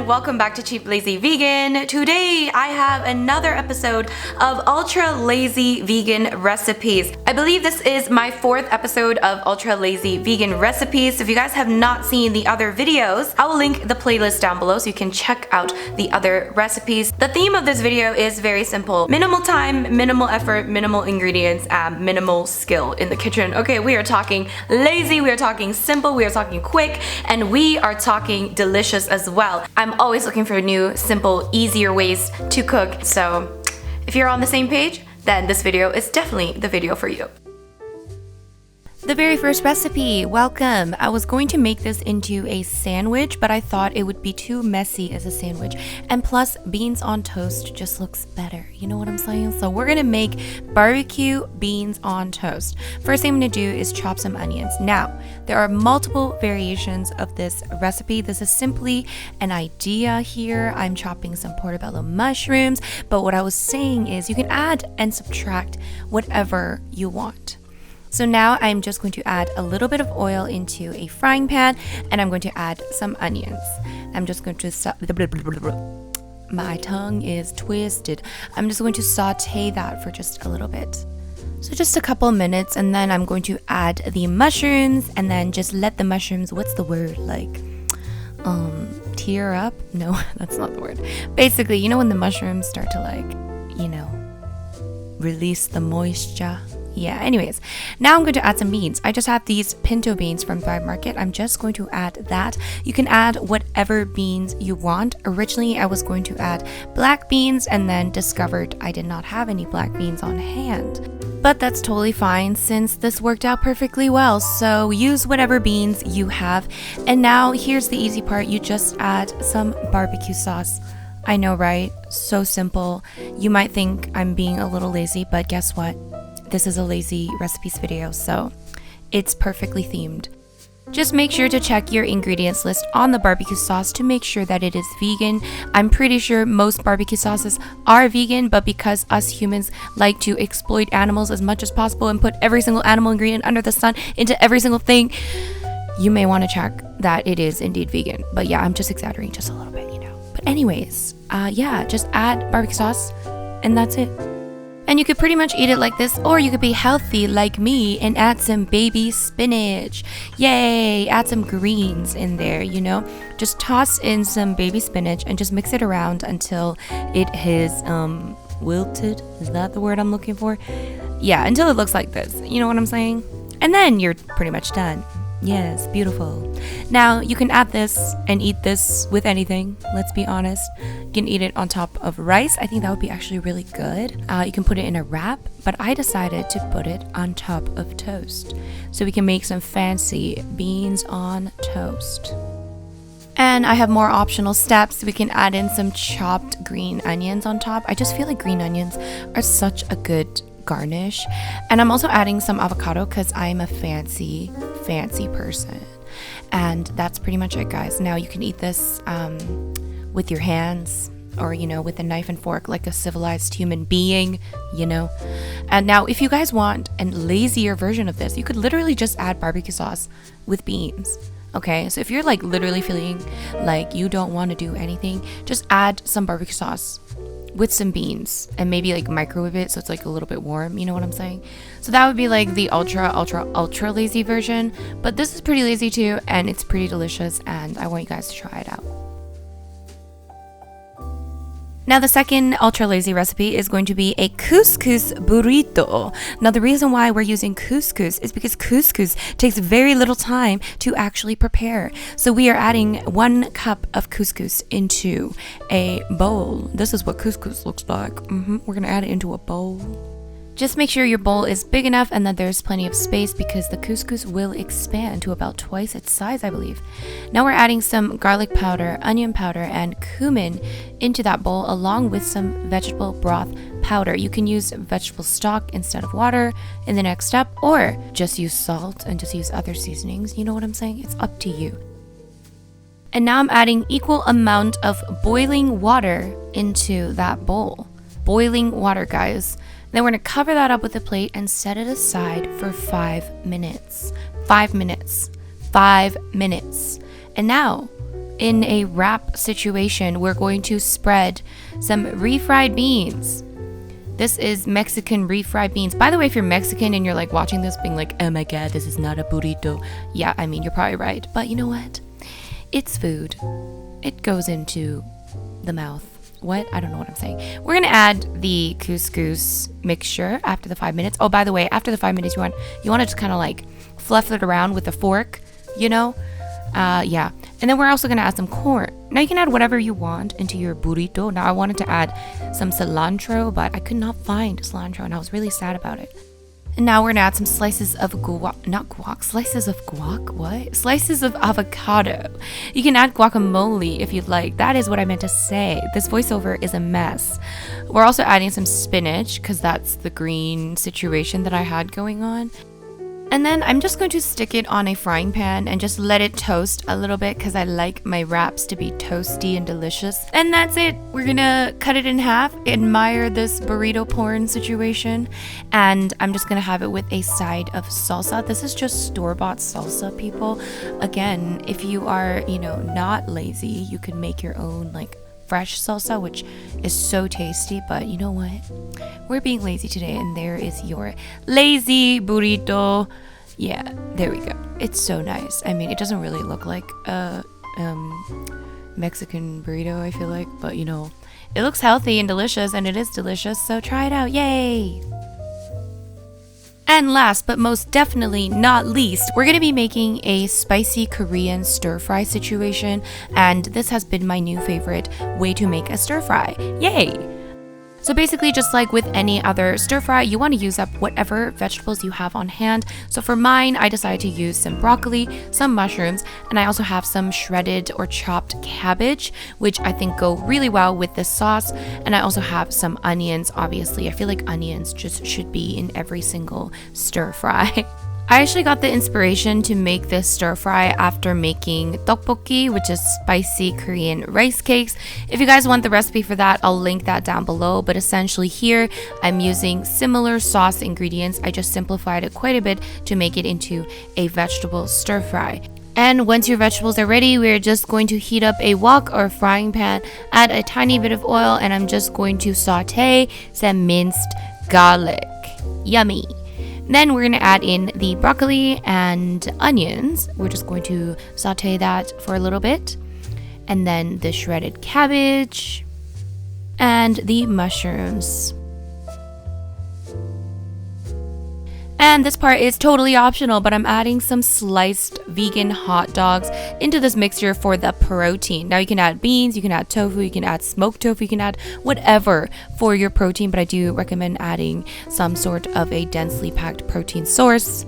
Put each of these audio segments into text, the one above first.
welcome back to Cheap Lazy Vegan. Today I have another episode of Ultra Lazy Vegan recipes. I believe this is my fourth episode of Ultra Lazy Vegan recipes. So if you guys have not seen the other videos, I will link the playlist down below so you can check out the other recipes. The theme of this video is very simple. Minimal time, minimal effort, minimal ingredients, and minimal skill in the kitchen. Okay, we are talking lazy, we are talking simple, we are talking quick, and we are talking delicious as well. I'm always looking for new, simple, easier ways to cook. So if you're on the same page, then this video is definitely the video for you. The very first recipe, welcome. I was going to make this into a sandwich, but I thought it would be too messy as a sandwich. And plus, beans on toast just looks better. You know what I'm saying? So we're gonna make barbecue beans on toast. First thing I'm gonna do is chop some onions. Now, there are multiple variations of this recipe. This is simply an idea here. I'm chopping some portobello mushrooms, but what I was saying is you can add and subtract whatever you want. So now I'm just going to add a little bit of oil into a frying pan, and I'm going to add some onions. I'm just going to my tongue is twisted. I'm just going to saute that for just a little bit. So just a couple minutes, and then I'm going to add the mushrooms, and then just let the mushrooms, what's the word, like tear up? No, that's not the word. Basically, you know when the mushrooms start to release the moisture? Yeah, anyways, now I'm going to add some beans. I just have these pinto beans from Thrive Market. I'm just going to add that. You can add whatever beans you want. Originally, I was going to add black beans and then discovered I did not have any black beans on hand. But that's totally fine since this worked out perfectly well. So use whatever beans you have. And now here's the easy part. You just add some barbecue sauce. I know, right? So simple. You might think I'm being a little lazy, but guess what? This is a lazy recipes video, so it's perfectly themed. Just make sure to check your ingredients list on the barbecue sauce to make sure that it is vegan. I'm pretty sure most barbecue sauces are vegan, but because us humans like to exploit animals as much as possible and put every single animal ingredient under the sun into every single thing, you may want to check that it is indeed vegan. But yeah, I'm just exaggerating just a little bit, you know. But anyways, yeah, just add barbecue sauce and that's it. And you could pretty much eat it like this, or you could be healthy like me and add some baby spinach. Yay! Add some greens in there, you know? Just toss in some baby spinach and just mix it around until it is wilted. Is that the word I'm looking for? Yeah, until it looks like this. You know what I'm saying? And then you're pretty much done. Yes, beautiful. Now you can add this and eat this with anything, let's be honest. You can eat it on top of rice. I think that would be actually really good. You can put it in a wrap, but I decided to put it on top of toast. So we can make some fancy beans on toast. And I have more optional steps. We can add in some chopped green onions on top. I just feel like green onions are such a good garnish. And I'm also adding some avocado because I'm a fancy person. And that's pretty much it, guys. Now you can eat this with your hands or, you know, with a knife and fork like a civilized human being, you know. And now if you guys want a lazier version of this, you could literally just add barbecue sauce with beans. Okay, so if you're like literally feeling like you don't want to do anything, just add some barbecue sauce with some beans and maybe like microwave it so it's like a little bit warm, you know what I'm saying? So that would be like the ultra lazy version, but this is pretty lazy too, and it's pretty delicious, and I want you guys to try it out. Now the second ultra lazy recipe is going to be a couscous burrito. Now the reason why we're using couscous is because couscous takes very little time to actually prepare. So we are adding 1 cup of couscous into a bowl. This is what couscous looks like. We're gonna add it into a bowl. Just make sure your bowl is big enough and that there's plenty of space because the couscous will expand to about twice its size, I believe. Now we're adding some garlic powder, onion powder, and cumin into that bowl along with some vegetable broth powder. You can use vegetable stock instead of water in the next step, or just use salt and just use other seasonings. You know what I'm saying? It's up to you. And now I'm adding equal amount of boiling water into that bowl. Boiling water, guys. Then we're going to cover that up with a plate and set it aside for 5 minutes. 5 minutes. 5 minutes. And now in a wrap situation, we're going to spread some refried beans. This is Mexican refried beans. By the way, if you're Mexican and you're like watching this being like, oh my god, this is not a burrito. Yeah, I mean, you're probably right. But you know what? It's food. It goes into the mouth. What? I don't know what I'm saying. We're going to add the couscous mixture after the 5 minutes. Oh, by the way, after the 5 minutes, you want to just kind of like fluff it around with a fork, you know? Yeah. And then we're also going to add some corn. Now you can add whatever you want into your burrito. Now I wanted to add some cilantro, but I could not find cilantro and I was really sad about it. And now we're going to add some slices of slices of avocado. You can add guacamole if you'd like. That is what I meant to say. This voiceover is a mess. We're also adding some spinach because that's the green situation that I had going on. And then I'm just going to stick it on a frying pan and just let it toast a little bit because I like my wraps to be toasty and delicious. And that's it. We're gonna cut it in half, admire this burrito porn situation, and I'm just gonna have it with a side of salsa. This is just store-bought salsa, people. Again, if you are, not lazy, you could make your own like fresh salsa, which is so tasty, but you know what? We're being lazy today, and there is your lazy burrito. Yeah, there we go. It's so nice. I mean, it doesn't really look like a Mexican burrito, I feel like, but it looks healthy and delicious, and it is delicious, so try it out. Yay! And last but most definitely not least, we're going to be making a spicy Korean stir-fry situation, and this has been my new favorite way to make a stir-fry. Yay! So basically, just like with any other stir fry, you want to use up whatever vegetables you have on hand. So for mine, I decided to use some broccoli, some mushrooms, and I also have some shredded or chopped cabbage, which I think go really well with this sauce. And I also have some onions, obviously. I feel like onions just should be in every single stir fry. I actually got the inspiration to make this stir fry after making tteokbokki, which is spicy Korean rice cakes. If you guys want the recipe for that, I'll link that down below. But essentially here, I'm using similar sauce ingredients. I just simplified it quite a bit to make it into a vegetable stir fry. And once your vegetables are ready, we're just going to heat up a wok or frying pan, add a tiny bit of oil, and I'm just going to saute some minced garlic. Yummy! Then we're going to add in the broccoli and onions. We're just going to saute that for a little bit. And then the shredded cabbage and the mushrooms. And this part is totally optional, but I'm adding some sliced vegan hot dogs into this mixture for the protein. Now you can add beans, you can add tofu, you can add smoked tofu, you can add whatever for your protein, but I do recommend adding some sort of a densely packed protein source.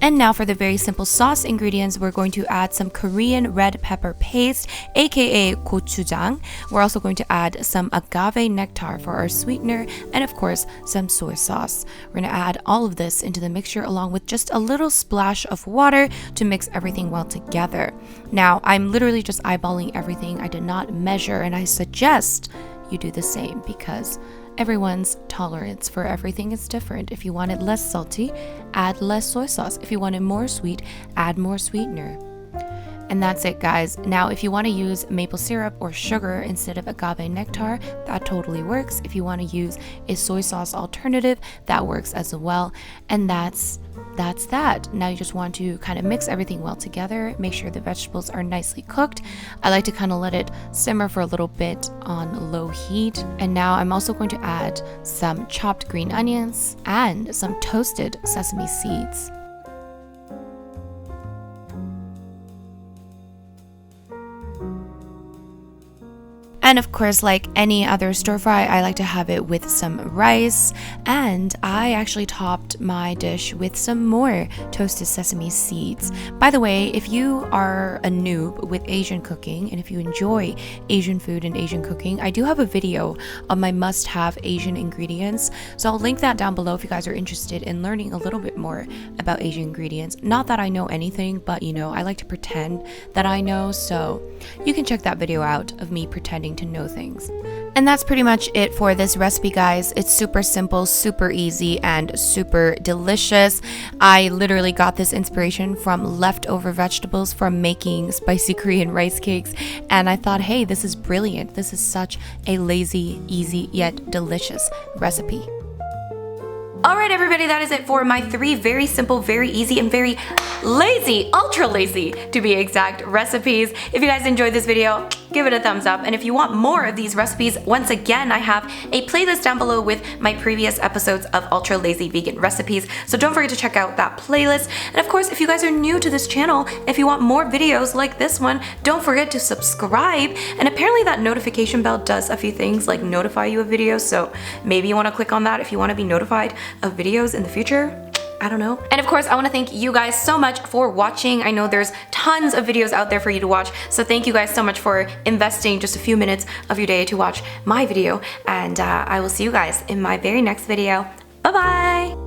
And now for the very simple sauce ingredients, we're going to add some Korean red pepper paste, aka gochujang. We're also going to add some agave nectar for our sweetener, and of course, some soy sauce. We're going to add all of this into the mixture along with just a little splash of water to mix everything well together. Now, I'm literally just eyeballing everything. I did not measure, and I suggest you do the same because everyone's tolerance for everything is different. If you want it less salty, add less soy sauce. If you want it more sweet, add more sweetener. And that's it, guys. Now, if you want to use maple syrup or sugar instead of agave nectar, that totally works. If you want to use a soy sauce alternative, that works as well. And that's that. Now you just want to kind of mix everything well together. Make sure the vegetables are nicely cooked. I like to kind of let it simmer for a little bit on low heat. And now I'm also going to add some chopped green onions and some toasted sesame seeds. And of course, like any other stir fry, I like to have it with some rice. And I actually topped my dish with some more toasted sesame seeds. By the way, if you are a noob with Asian cooking, and if you enjoy Asian food and Asian cooking, I do have a video of my must-have Asian ingredients. So I'll link that down below if you guys are interested in learning a little bit more about Asian ingredients. Not that I know anything, but I like to pretend that I know. So you can check that video out of me pretending to to know things. And that's pretty much it for this recipe, guys. It's super simple, super easy, and super delicious. I literally got this inspiration from leftover vegetables from making spicy Korean rice cakes, and I thought, hey, this is brilliant. This is such a lazy, easy, yet delicious recipe. Alright everybody, that is it for my 3 very simple, very easy, and very lazy, ultra lazy to be exact, recipes. If you guys enjoyed this video, give it a thumbs up. And if you want more of these recipes, once again, I have a playlist down below with my previous episodes of ultra lazy vegan recipes. So don't forget to check out that playlist. And of course, if you guys are new to this channel, if you want more videos like this one, don't forget to subscribe. And apparently that notification bell does a few things like notify you of videos. So maybe you want to click on that if you want to be notified of videos in the future. I don't know. And of course, I want to thank you guys so much for watching. I know there's tons of videos out there for you to watch, so thank you guys so much for investing just a few minutes of your day to watch my video, and I will see you guys in my very next video. Bye bye!